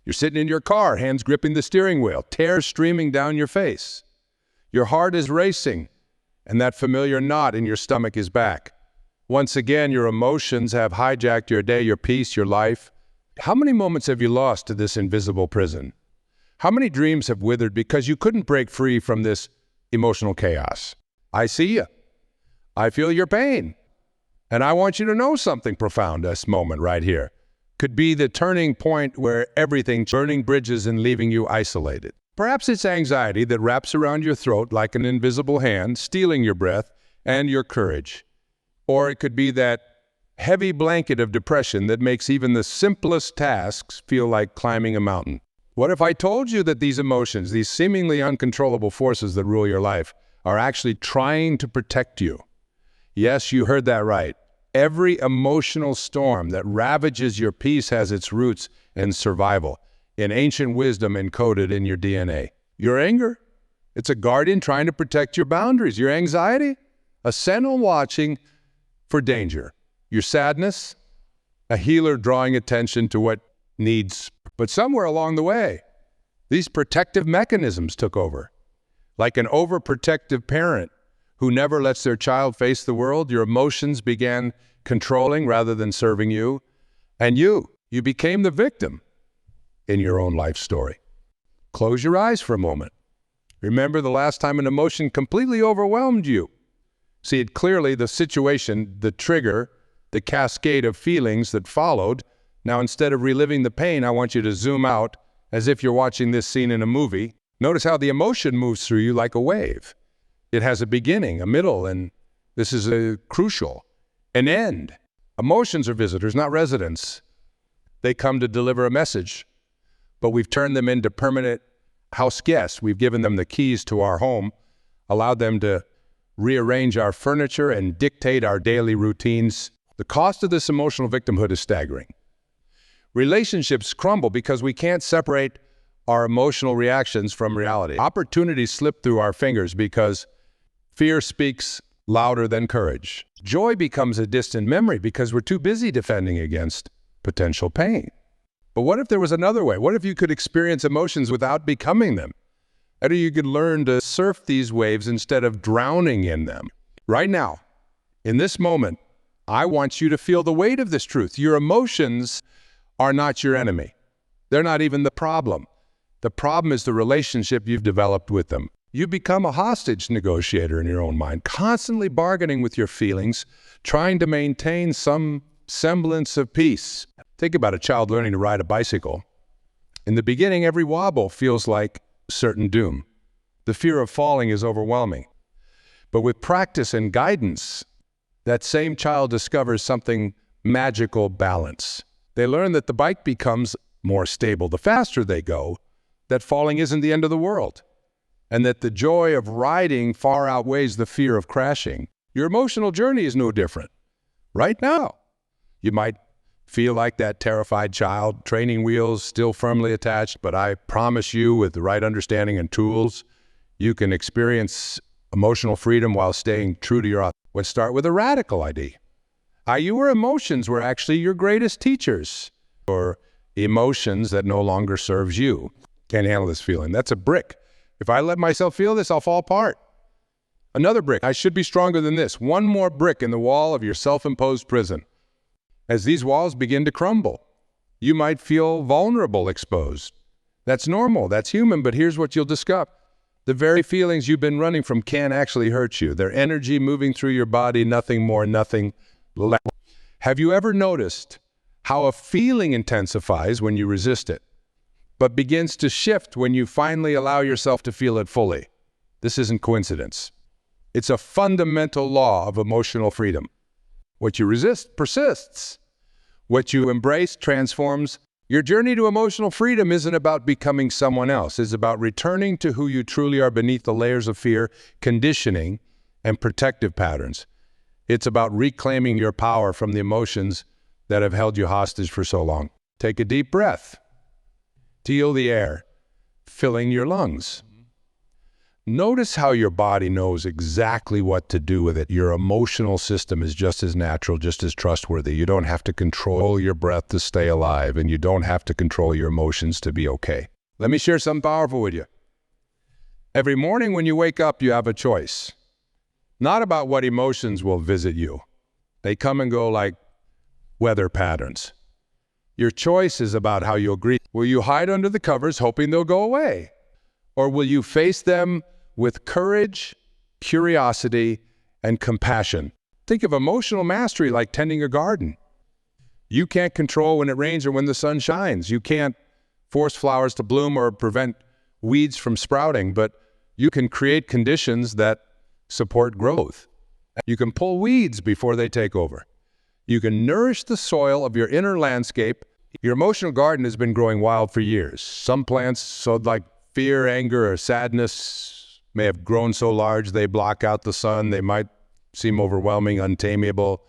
You're sitting in your car, hands gripping the steering wheel, tears streaming down your face. Your heart is racing, and that familiar knot in your stomach is back. Once again, your emotions have hijacked your day, your peace, your life. How many moments have you lost to this invisible prison? How many dreams have withered because you couldn't break free from this emotional chaos? I see you. I feel your pain. And I want you to know something profound. This moment right here could be the turning point where everything's burning bridges and leaving you isolated. Perhaps it's anxiety that wraps around your throat like an invisible hand, stealing your breath and your courage. Or it could be that heavy blanket of depression that makes even the simplest tasks feel like climbing a mountain. What if I told you that these emotions, these seemingly uncontrollable forces that rule your life, are actually trying to protect you? Yes, you heard that right. Every emotional storm that ravages your peace has its roots in survival, in ancient wisdom encoded in your DNA. Your anger, it's a guardian trying to protect your boundaries. Your anxiety, a sentinel watching for danger. Your sadness, a healer drawing attention to what needs. But somewhere along the way, these protective mechanisms took over. Like an overprotective parent who never lets their child face the world, your emotions began controlling rather than serving you. And you became the victim in your own life story. Close your eyes for a moment. Remember the last time an emotion completely overwhelmed you. See it clearly, the situation, the trigger, the cascade of feelings that followed. Now, instead of reliving the pain, I want you to zoom out as if you're watching this scene in a movie. Notice how the emotion moves through you like a wave. It has a beginning, a middle, and this is crucial, an end. Emotions are visitors, not residents. They come to deliver a message, but we've turned them into permanent house guests. We've given them the keys to our home, allowed them to rearrange our furniture and dictate our daily routines. The cost of this emotional victimhood is staggering. Relationships crumble because we can't separate our emotional reactions from reality. Opportunities slip through our fingers because fear speaks louder than courage. Joy becomes a distant memory because we're too busy defending against potential pain. But what if there was another way? What if you could experience emotions without becoming them? Or you could learn to surf these waves instead of drowning in them? Right now, in this moment, I want you to feel the weight of this truth. Your emotions are not your enemy. They're not even the problem. The problem is the relationship you've developed with them. You become a hostage negotiator in your own mind, constantly bargaining with your feelings, trying to maintain some semblance of peace. Think about a child learning to ride a bicycle. In the beginning, every wobble feels like certain doom. The fear of falling is overwhelming. But with practice and guidance, that same child discovers something magical: balance. They learn that the bike becomes more stable the faster they go, that falling isn't the end of the world, and that the joy of riding far outweighs the fear of crashing. Your emotional journey is no different. Right now, you might feel like that terrified child, training wheels still firmly attached, but I promise you, with the right understanding and tools, you can experience emotional freedom while staying true to your authority. Let's start with a radical idea. Your emotions were actually your greatest teachers, or emotions that no longer serves you. Can't handle this feeling. That's a brick. If I let myself feel this, I'll fall apart. Another brick. I should be stronger than this. One more brick in the wall of your self-imposed prison. As these walls begin to crumble, you might feel vulnerable, exposed. That's normal. That's human. But here's what you'll discover. The very feelings you've been running from can't actually hurt you. Their energy moving through your body, nothing more, nothing less. Have you ever noticed how a feeling intensifies when you resist it, but begins to shift when you finally allow yourself to feel it fully? This isn't coincidence. It's a fundamental law of emotional freedom. What you resist persists. What you embrace transforms. Your journey to emotional freedom isn't about becoming someone else. It's about returning to who you truly are beneath the layers of fear, conditioning, and protective patterns. It's about reclaiming your power from the emotions that have held you hostage for so long. Take a deep breath. Feel the air filling your lungs. Notice how your body knows exactly what to do with it. Your emotional system is just as natural, just as trustworthy. You don't have to control your breath to stay alive, and you don't have to control your emotions to be okay. Let me share something powerful with you. Every morning when you wake up, you have a choice. Not about what emotions will visit you. They come and go like weather patterns. Your choice is about how you'll greet. Will you hide under the covers hoping they'll go away? Or will you face them with courage, curiosity, and compassion? Think of emotional mastery like tending a garden. You can't control when it rains or when the sun shines. You can't force flowers to bloom or prevent weeds from sprouting, but you can create conditions that support growth. You can pull weeds before they take over. You can nourish the soil of your inner landscape. Your emotional garden has been growing wild for years. Some plants sowed like fear, anger, or sadness may have grown so large they block out the sun. They might seem overwhelming, untamable.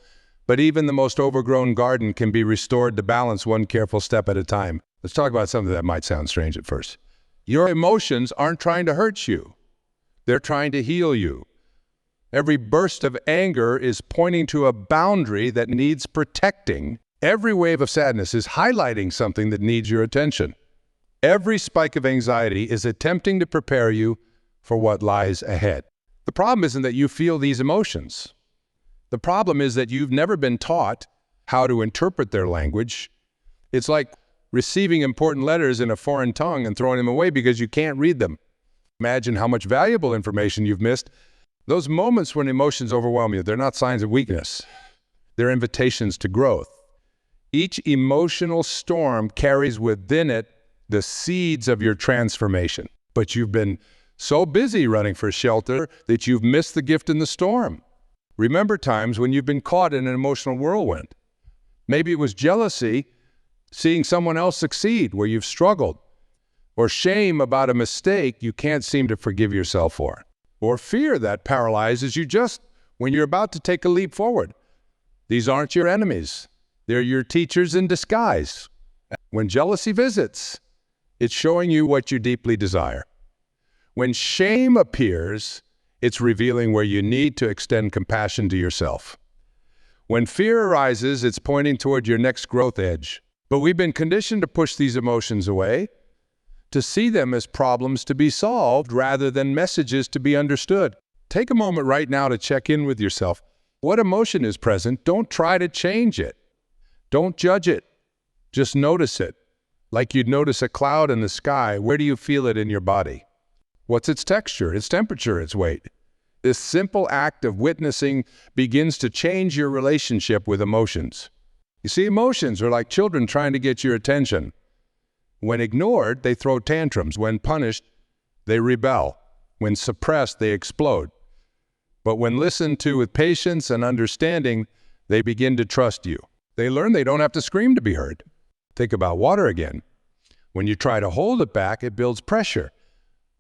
But even the most overgrown garden can be restored to balance one careful step at a time. Let's talk about something that might sound strange at first. Your emotions aren't trying to hurt you. They're trying to heal you. Every burst of anger is pointing to a boundary that needs protecting. Every wave of sadness is highlighting something that needs your attention. Every spike of anxiety is attempting to prepare you for what lies ahead. The problem isn't that you feel these emotions. The problem is that you've never been taught how to interpret their language. It's like receiving important letters in a foreign tongue and throwing them away because you can't read them. Imagine how much valuable information you've missed. Those moments when emotions overwhelm you, they're not signs of weakness. They're invitations to growth. Each emotional storm carries within it the seeds of your transformation. But you've been so busy running for shelter that you've missed the gift in the storm. Remember times when you've been caught in an emotional whirlwind. Maybe it was jealousy, seeing someone else succeed where you've struggled, or shame about a mistake you can't seem to forgive yourself for, or fear that paralyzes you just when you're about to take a leap forward. These aren't your enemies. They're your teachers in disguise. When jealousy visits, it's showing you what you deeply desire. When shame appears, it's revealing where you need to extend compassion to yourself. When fear arises, it's pointing toward your next growth edge. But we've been conditioned to push these emotions away, to see them as problems to be solved rather than messages to be understood. Take a moment right now to check in with yourself. What emotion is present? Don't try to change it. Don't judge it. Just notice it. Like you'd notice a cloud in the sky. Where do you feel it in your body? What's its texture, its temperature, its weight? This simple act of witnessing begins to change your relationship with emotions. You see, emotions are like children trying to get your attention. When ignored, they throw tantrums. When punished, they rebel. When suppressed, they explode. But when listened to with patience and understanding, they begin to trust you. They learn they don't have to scream to be heard. Think about water again. When you try to hold it back, it builds pressure.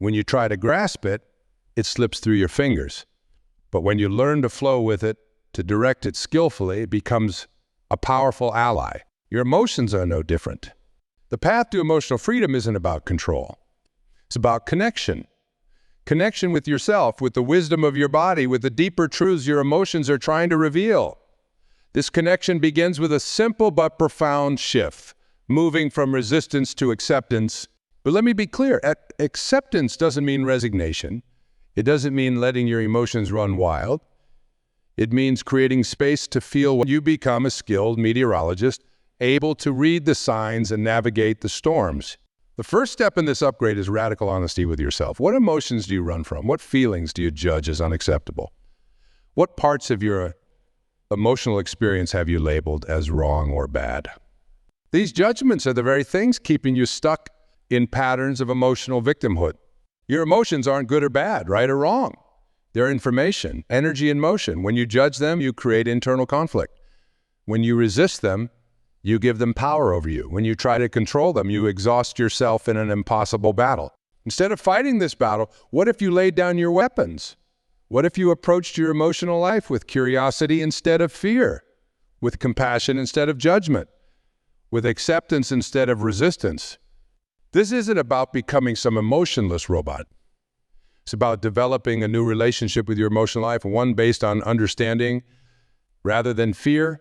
When you try to grasp it, it slips through your fingers. But when you learn to flow with it, to direct it skillfully, it becomes a powerful ally. Your emotions are no different. The path to emotional freedom isn't about control. It's about connection. Connection with yourself, with the wisdom of your body, with the deeper truths your emotions are trying to reveal. This connection begins with a simple but profound shift, moving from resistance to acceptance. But let me be clear, acceptance doesn't mean resignation. It doesn't mean letting your emotions run wild. It means creating space to feel when you become a skilled meteorologist, able to read the signs and navigate the storms. The first step in this upgrade is radical honesty with yourself. What emotions do you run from? What feelings do you judge as unacceptable? What parts of your emotional experience have you labeled as wrong or bad? These judgments are the very things keeping you stuck in patterns of emotional victimhood. Your emotions aren't good or bad, right or wrong. They're information, energy in motion. When you judge them, you create internal conflict. When you resist them, you give them power over you. When you try to control them, you exhaust yourself in an impossible battle. Instead of fighting this battle, what if you laid down your weapons? What if you approached your emotional life with curiosity instead of fear, with compassion instead of judgment, with acceptance instead of resistance? This isn't about becoming some emotionless robot. It's about developing a new relationship with your emotional life, one based on understanding rather than fear,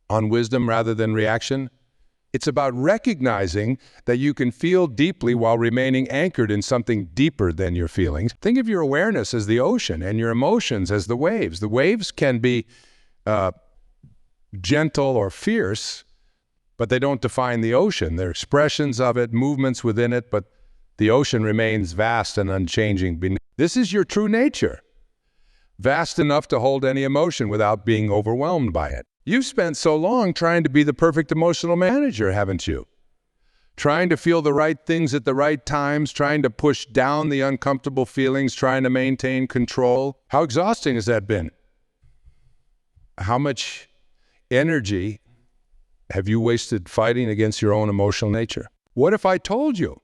on wisdom rather than reaction. It's about recognizing that you can feel deeply while remaining anchored in something deeper than your feelings. Think of your awareness as the ocean and your emotions as the waves. The waves can be gentle or fierce, but they don't define the ocean. They're expressions of it, movements within it, but the ocean remains vast and unchanging beneath. This is your true nature, vast enough to hold any emotion without being overwhelmed by it. You've spent so long trying to be the perfect emotional manager, haven't you? Trying to feel the right things at the right times, trying to push down the uncomfortable feelings, trying to maintain control. How exhausting has that been? How much energy have you wasted fighting against your own emotional nature? What if I told you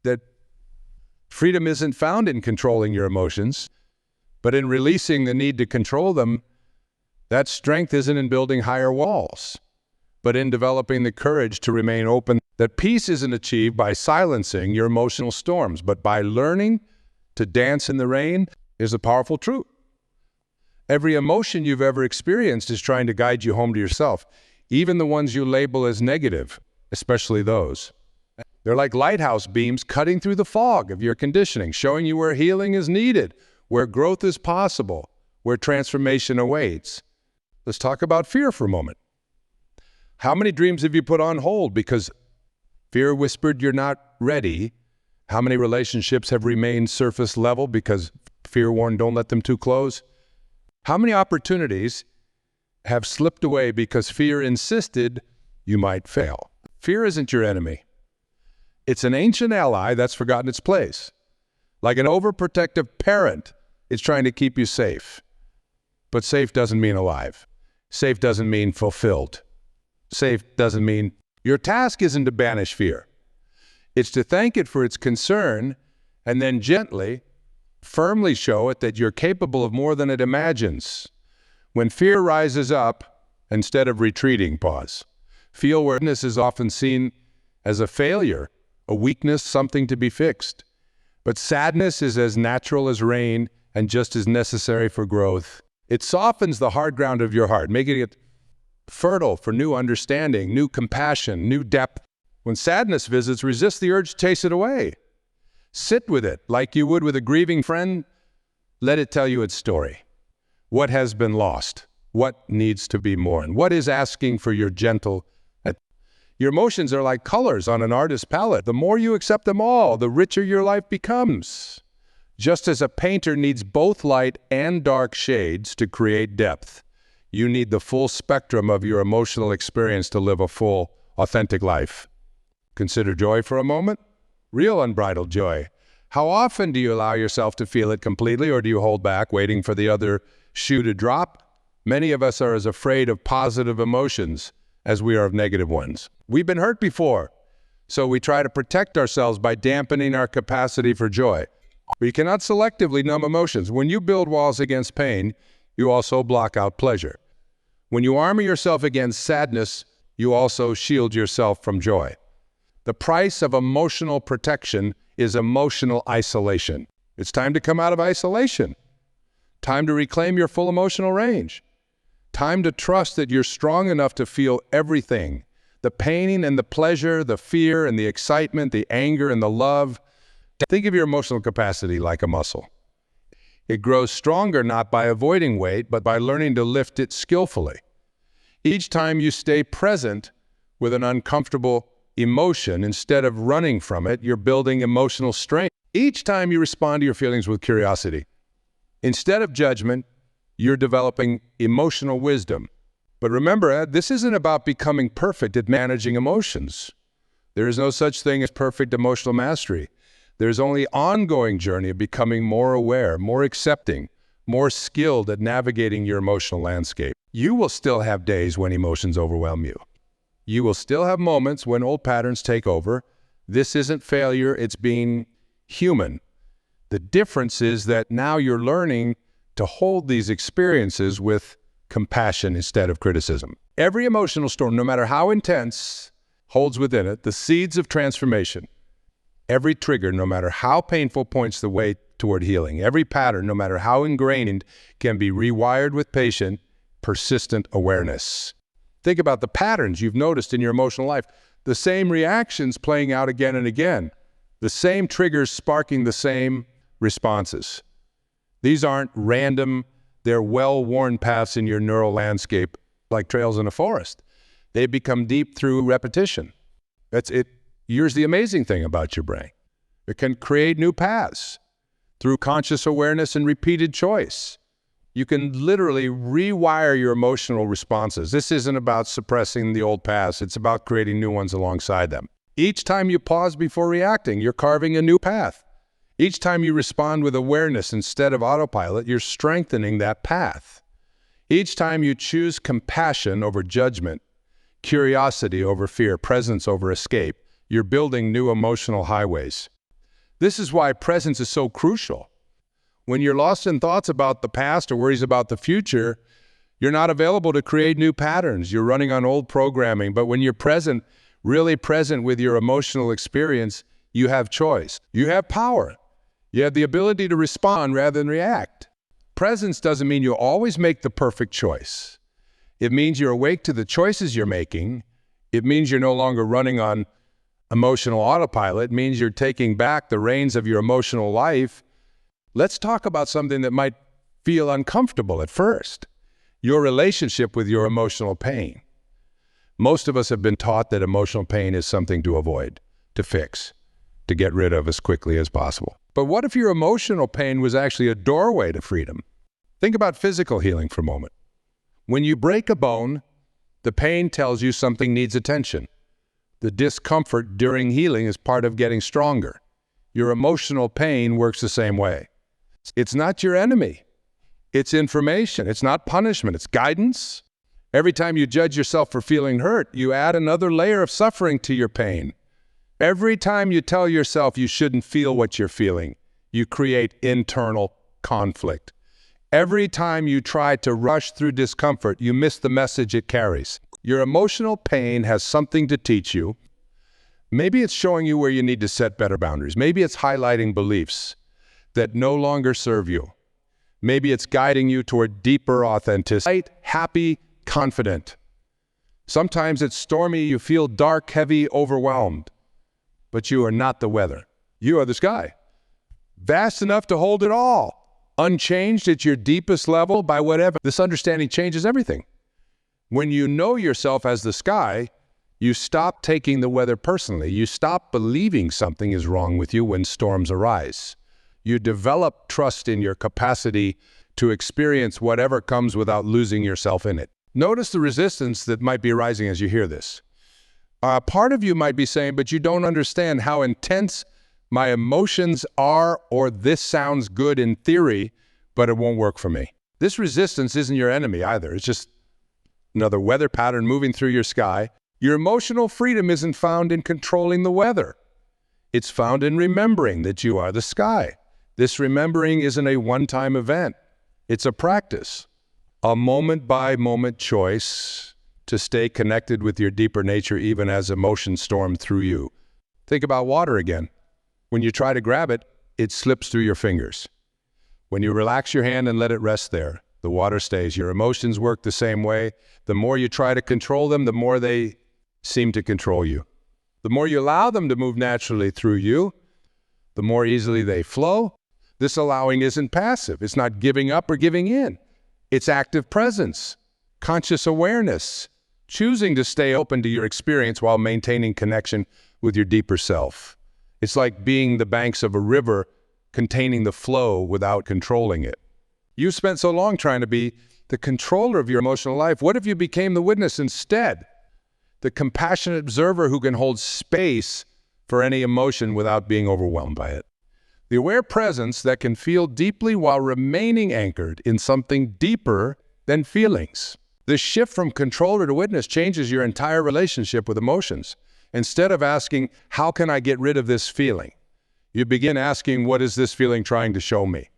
that freedom isn't found in controlling your emotions, but in releasing the need to control them? That strength isn't in building higher walls, but in developing the courage to remain open. That peace isn't achieved by silencing your emotional storms, but by learning to dance in the rain is a powerful truth. Every emotion you've ever experienced is trying to guide you home to yourself, even the ones you label as negative, especially those. They're like lighthouse beams cutting through the fog of your conditioning, showing you where healing is needed, where growth is possible, where transformation awaits. Let's talk about fear for a moment. How many dreams have you put on hold because fear whispered you're not ready? How many relationships have remained surface level because fear warned don't let them too close? How many opportunities have slipped away because fear insisted you might fail? Fear isn't your enemy. It's an ancient ally that's forgotten its place. Like an overprotective parent, it's trying to keep you safe. But safe doesn't mean alive. Safe doesn't mean fulfilled. Safe doesn't mean... Your task isn't to banish fear. It's to thank it for its concern and then gently, firmly show it that you're capable of more than it imagines. When fear rises up, instead of retreating, pause. Feel awareness is often seen as a failure, a weakness, something to be fixed. But sadness is as natural as rain and just as necessary for growth. It softens the hard ground of your heart, making it fertile for new understanding, new compassion, new depth. When sadness visits, resist the urge to chase it away. Sit with it like you would with a grieving friend. Let it tell you its story. What has been lost? What needs to be mourned? What is asking for your gentle... Your emotions are like colors on an artist's palette. The more you accept them all, the richer your life becomes. Just as a painter needs both light and dark shades to create depth, you need the full spectrum of your emotional experience to live a full, authentic life. Consider joy for a moment. Real unbridled joy. How often do you allow yourself to feel it completely, or do you hold back, waiting for the other shoe to drop? Many of us are as afraid of positive emotions as we are of negative ones. We've been hurt before, so we try to protect ourselves by dampening our capacity for joy. We cannot selectively numb emotions. When you build walls against pain, you also block out pleasure. When you armor yourself against sadness, you also shield yourself from joy. The price of emotional protection is emotional isolation. It's time to come out of isolation. Time to reclaim your full emotional range. Time to trust that you're strong enough to feel everything. The pain and the pleasure, the fear and the excitement, the anger and the love. Think of your emotional capacity like a muscle. It grows stronger not by avoiding weight, but by learning to lift it skillfully. Each time you stay present with an uncomfortable emotion, instead of running from it, you're building emotional strength. Each time you respond to your feelings with curiosity, instead of judgment, you're developing emotional wisdom. But remember, this isn't about becoming perfect at managing emotions. There is no such thing as perfect emotional mastery. There's only ongoing journey of becoming more aware, more accepting, more skilled at navigating your emotional landscape. You will still have days when emotions overwhelm you. You will still have moments when old patterns take over. This isn't failure, it's being human. The difference is that now you're learning to hold these experiences with compassion instead of criticism. Every emotional storm, no matter how intense, holds within it the seeds of transformation. Every trigger, no matter how painful, points the way toward healing. Every pattern, no matter how ingrained, can be rewired with patient, persistent awareness. Think about the patterns you've noticed in your emotional life. The same reactions playing out again and again. The same triggers sparking the same responses. These aren't random, they're well-worn paths in your neural landscape, like trails in a forest. They become deep through repetition. That's it. Here's the amazing thing about your brain. It can create new paths through conscious awareness and repeated choice. You can literally rewire your emotional responses. This isn't about suppressing the old paths. It's about creating new ones alongside them. Each time you pause before reacting, you're carving a new path. Each time you respond with awareness instead of autopilot, you're strengthening that path. Each time you choose compassion over judgment, curiosity over fear, presence over escape, you're building new emotional highways. This is why presence is so crucial. When you're lost in thoughts about the past or worries about the future, you're not available to create new patterns. You're running on old programming. But when you're present, really present with your emotional experience, you have choice. You have power. You have the ability to respond rather than react. Presence doesn't mean you always make the perfect choice. It means you're awake to the choices you're making. It means you're no longer running on emotional autopilot. It means you're taking back the reins of your emotional life. Let's talk about something that might feel uncomfortable at first. Your relationship with your emotional pain. Most of us have been taught that emotional pain is something to avoid, to fix, to get rid of as quickly as possible. But what if your emotional pain was actually a doorway to freedom? Think about physical healing for a moment. When you break a bone, the pain tells you something needs attention. The discomfort during healing is part of getting stronger. Your emotional pain works the same way. It's not your enemy. It's information. It's not punishment. It's guidance. Every time you judge yourself for feeling hurt, you add another layer of suffering to your pain. Every time you tell yourself you shouldn't feel what you're feeling, you create internal conflict. Every time you try to rush through discomfort, you miss the message it carries. Your emotional pain has something to teach you. Maybe it's showing you where you need to set better boundaries. Maybe it's highlighting beliefs that no longer serve you. Maybe it's guiding you toward deeper authenticity. Happy, confident. Sometimes it's stormy, you feel dark, heavy, overwhelmed. But you are not the weather. You are the sky. Vast enough to hold it all. Unchanged at your deepest level by whatever. This understanding changes everything. When you know yourself as the sky, you stop taking the weather personally. You stop believing something is wrong with you when storms arise. You develop trust in your capacity to experience whatever comes without losing yourself in it. Notice the resistance that might be arising as you hear this. Part of you might be saying, but you don't understand how intense my emotions are, or this sounds good in theory, but it won't work for me. This resistance isn't your enemy either. It's just another weather pattern moving through your sky. Your emotional freedom isn't found in controlling the weather. It's found in remembering that you are the sky. This remembering isn't a one-time event. It's a practice, a moment-by-moment choice to stay connected with your deeper nature even as emotions storm through you. Think about water again. When you try to grab it, it slips through your fingers. When you relax your hand and let it rest there, the water stays. Your emotions work the same way. The more you try to control them, the more they seem to control you. The more you allow them to move naturally through you, the more easily they flow. This allowing isn't passive. It's not giving up or giving in. It's active presence, conscious awareness, choosing to stay open to your experience while maintaining connection with your deeper self. It's like being the banks of a river, containing the flow without controlling it. You spent so long trying to be the controller of your emotional life. What if you became the witness instead? The compassionate observer who can hold space for any emotion without being overwhelmed by it. The aware presence that can feel deeply while remaining anchored in something deeper than feelings. This shift from controller to witness changes your entire relationship with emotions. Instead of asking, how can I get rid of this feeling? You begin asking, what is this feeling trying to show me?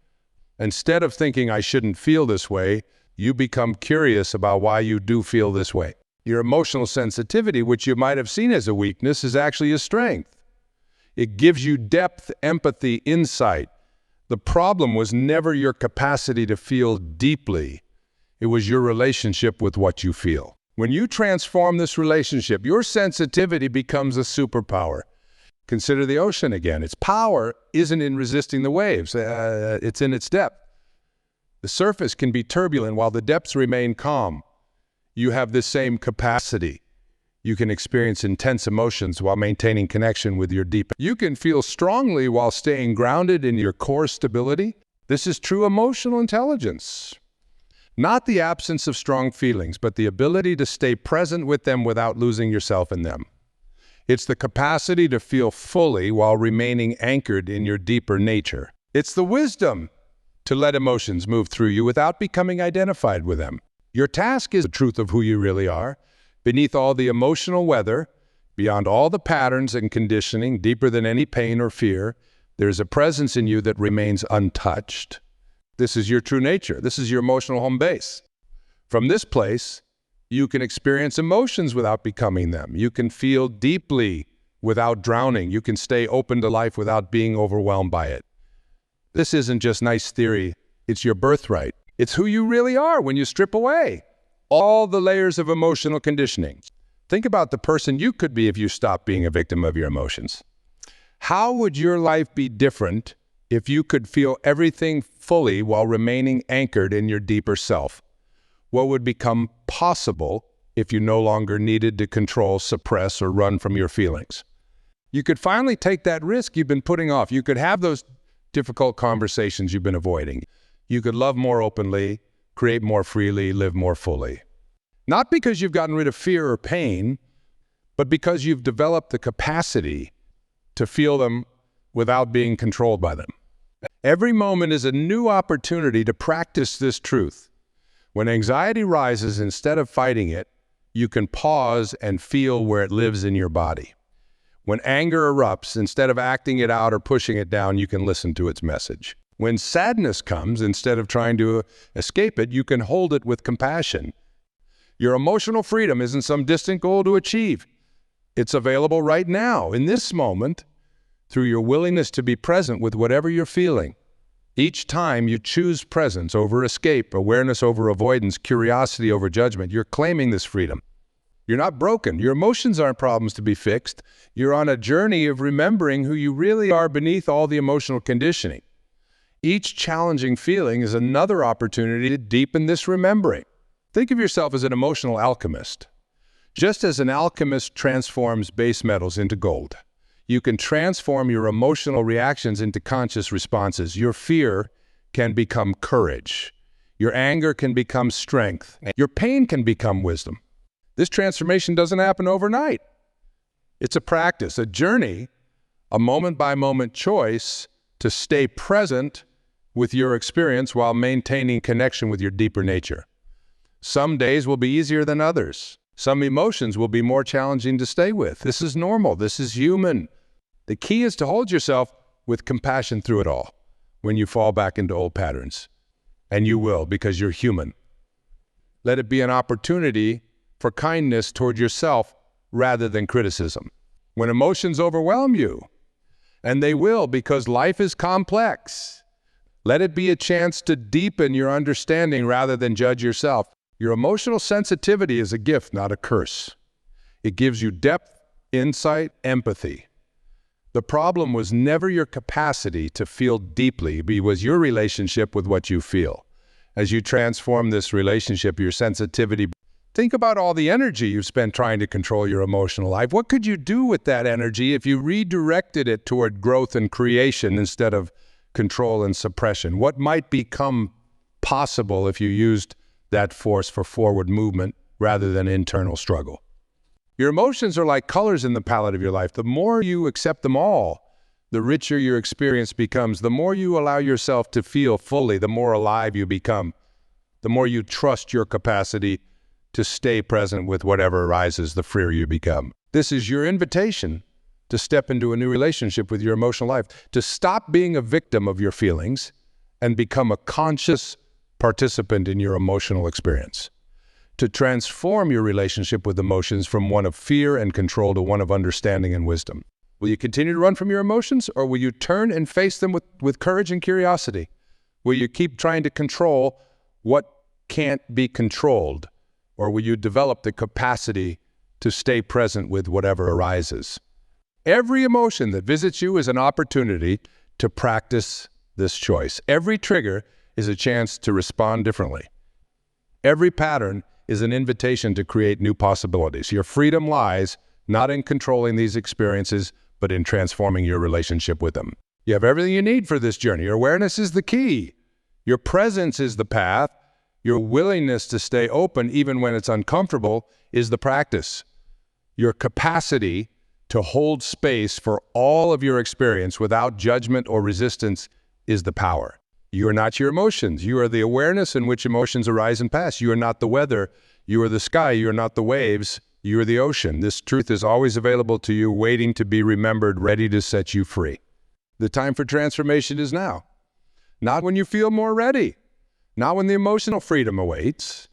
Instead of thinking I shouldn't feel this way, you become curious about why you do feel this way. Your emotional sensitivity, which you might have seen as a weakness, is actually a strength. It gives you depth, empathy, insight. The problem was never your capacity to feel deeply. It was your relationship with what you feel. When you transform this relationship, your sensitivity becomes a superpower. Consider the ocean again. Its power isn't in resisting the waves. It's in its depth. The surface can be turbulent while the depths remain calm. You have this same capacity. You can experience intense emotions while maintaining connection with your deep. You can feel strongly while staying grounded in your core stability. This is true emotional intelligence. Not the absence of strong feelings, but the ability to stay present with them without losing yourself in them. It's the capacity to feel fully while remaining anchored in your deeper nature. It's the wisdom to let emotions move through you without becoming identified with them. Your task is the truth of who you really are. Beneath all the emotional weather, beyond all the patterns and conditioning, deeper than any pain or fear, there's a presence in you that remains untouched. This is your true nature. This is your emotional home base. From this place, you can experience emotions without becoming them. You can feel deeply without drowning. You can stay open to life without being overwhelmed by it. This isn't just nice theory. It's your birthright. It's who you really are when you strip away all the layers of emotional conditioning. Think about the person you could be if you stopped being a victim of your emotions. How would your life be different if you could feel everything fully while remaining anchored in your deeper self? What would become possible if you no longer needed to control, suppress, or run from your feelings? You could finally take that risk you've been putting off. You could have those difficult conversations you've been avoiding. You could love more openly, create more freely, live more fully. Not because you've gotten rid of fear or pain, but because you've developed the capacity to feel them without being controlled by them. Every moment is a new opportunity to practice this truth. When anxiety rises, instead of fighting it, you can pause and feel where it lives in your body. When anger erupts, instead of acting it out or pushing it down, you can listen to its message. When sadness comes, instead of trying to escape it, you can hold it with compassion. Your emotional freedom isn't some distant goal to achieve. It's available right now, in this moment, through your willingness to be present with whatever you're feeling. Each time you choose presence over escape, awareness over avoidance, curiosity over judgment, you're claiming this freedom. You're not broken. Your emotions aren't problems to be fixed. You're on a journey of remembering who you really are beneath all the emotional conditioning. Each challenging feeling is another opportunity to deepen this remembering. Think of yourself as an emotional alchemist. Just as an alchemist transforms base metals into gold, you can transform your emotional reactions into conscious responses. Your fear can become courage. Your anger can become strength. Your pain can become wisdom. This transformation doesn't happen overnight. It's a practice, a journey, a moment-by-moment choice to stay present with your experience while maintaining connection with your deeper nature. Some days will be easier than others. Some emotions will be more challenging to stay with. This is normal. This is human. The key is to hold yourself with compassion through it all when you fall back into old patterns. And you will, because you're human. Let it be an opportunity for kindness toward yourself rather than criticism. When emotions overwhelm you, and they will because life is complex, let it be a chance to deepen your understanding rather than judge yourself. Your emotional sensitivity is a gift, not a curse. It gives you depth, insight, empathy. The problem was never your capacity to feel deeply, it was your relationship with what you feel. As you transform this relationship, your sensitivity, think about all the energy you've spent trying to control your emotional life. What could you do with that energy if you redirected it toward growth and creation instead of control and suppression? What might become possible if you used that force for forward movement rather than internal struggle? Your emotions are like colors in the palette of your life. The more you accept them all, the richer your experience becomes. The more you allow yourself to feel fully, the more alive you become. The more you trust your capacity to stay present with whatever arises, the freer you become. This is your invitation to step into a new relationship with your emotional life, to stop being a victim of your feelings and become a conscious participant in your emotional experience, to transform your relationship with emotions from one of fear and control to one of understanding and wisdom. Will you continue to run from your emotions, or will you turn and face them with courage and curiosity? Will you keep trying to control what can't be controlled, or will you develop the capacity to stay present with whatever arises? Every emotion that visits you is an opportunity to practice this choice. Every trigger is a chance to respond differently. Every pattern is an invitation to create new possibilities. Your freedom lies not in controlling these experiences, but in transforming your relationship with them. You have everything you need for this journey. Your awareness is the key. Your presence is the path. Your willingness to stay open, even when it's uncomfortable, is the practice. Your capacity to hold space for all of your experience without judgment or resistance is the power. You are not your emotions. You are the awareness in which emotions arise and pass. You are not the weather. You are the sky. You are not the waves. You are the ocean. This truth is always available to you, waiting to be remembered, ready to set you free. The time for transformation is now. Not when you feel more ready. Not when the emotional freedom awaits.